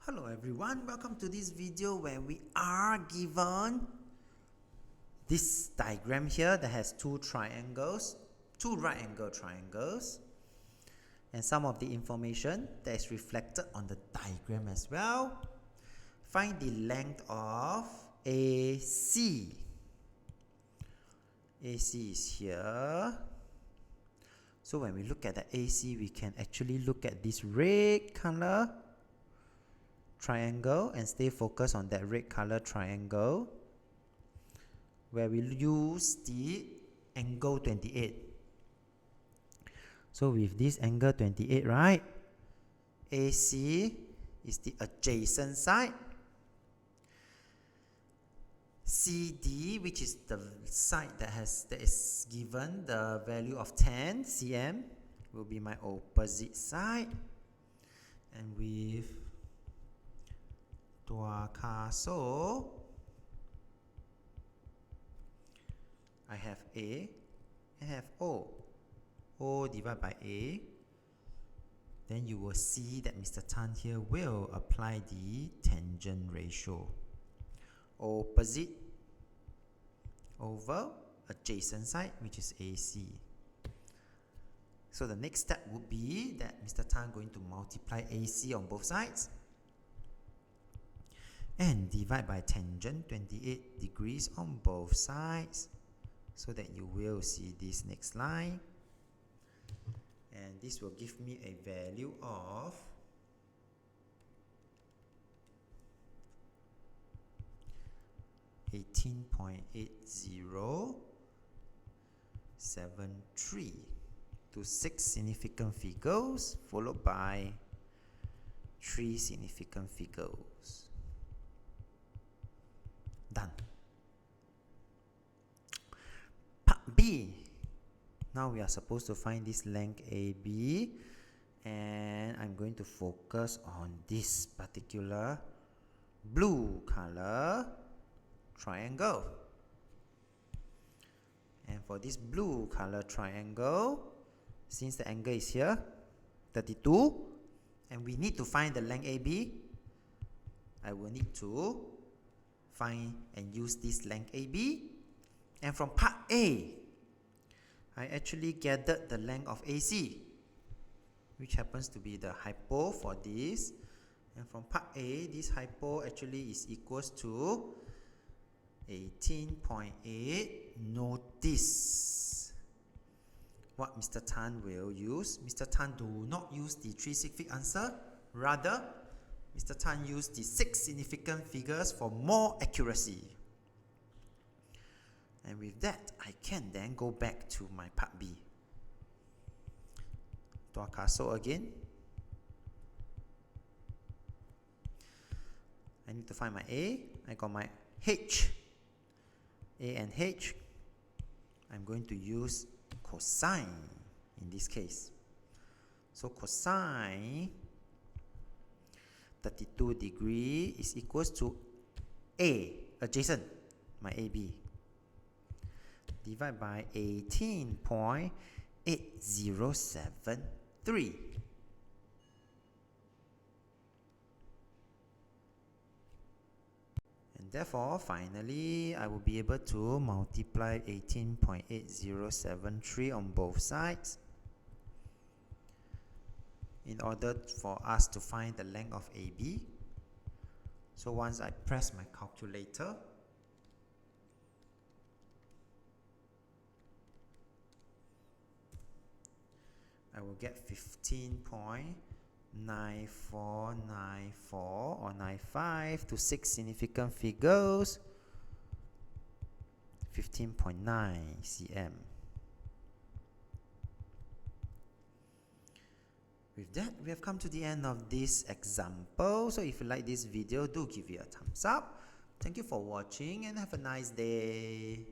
Hello everyone, welcome to this video where we are given this diagram here that has two triangles, two right angle triangles, and some of the information that is reflected on the diagram as well. Find the length of AC. AC is here. So when we look at the AC, we can actually look at this red color triangle and stay focused on that red color triangle where we use the angle 28. So with this angle 28, right, AC is the adjacent side. CD, which is the side that is given the value of 10 cm, will be my opposite side. And with Tua Kaso, I have A, I have O. O divided by A. Then you will see that Mr. Tan here will apply the tangent ratio. Opposite over adjacent side, which is AC. So the next step would be that Mr. Tan going to multiply AC on both sides and divide by tangent 28 degrees on both sides, so that you will see this next line, and this will give me a value of 18.8073 to 6 significant figures followed by 3 significant figures. Done. Part B. Now we are supposed to find this length AB, and I'm going to focus on this particular blue color triangle. And for this blue color triangle, since the angle is here 32 and we need to find the length AB, I will need to find and use this length AB. And from part A, I actually gathered the length of AC, which happens to be the hypo for this. And from part A, this hypo actually is equals to 18.8. Notice what Mr. Tan will use. Mr. Tan do not use the 3 significant answer. Rather, Mr. Tan used the 6 significant figures for more accuracy. And with that, I can then go back to my part B. Tua Kaso again. I need to find my A. I got my H. A and H. I'm going to use cosine in this case. So cosine 32 degree is equals to A, adjacent, my AB, divided by 18.8073. And therefore, finally, I will be able to multiply 18.8073 on both sides in order for us to find the length of AB. So once I press my calculator, I will get 15.9494 or 95 to 6 significant figures, 15.9 cm. With that, we have come to the end of this example. So if you like this video, do give it a thumbs up. Thank you for watching and have a nice day.